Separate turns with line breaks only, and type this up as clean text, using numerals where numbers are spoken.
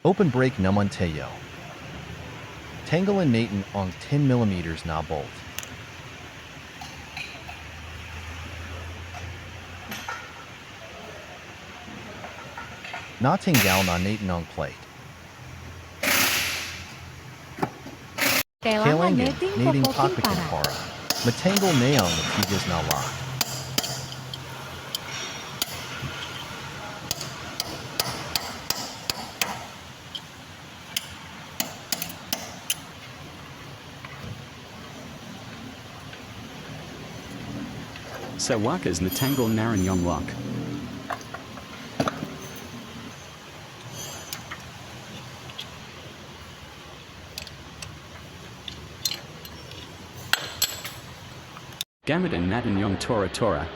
Open break naman tayo. Tanggalin natin ang 10mm na bolt. Natanggal na natin ang plate.
Kailangan
Kailangan
nating
nating
popokin
pakpakin
para.
para matanggal na ang matigas na lock.
Sa wakas natanggal na rin yung lock. Gamitin natin yung tora-tora.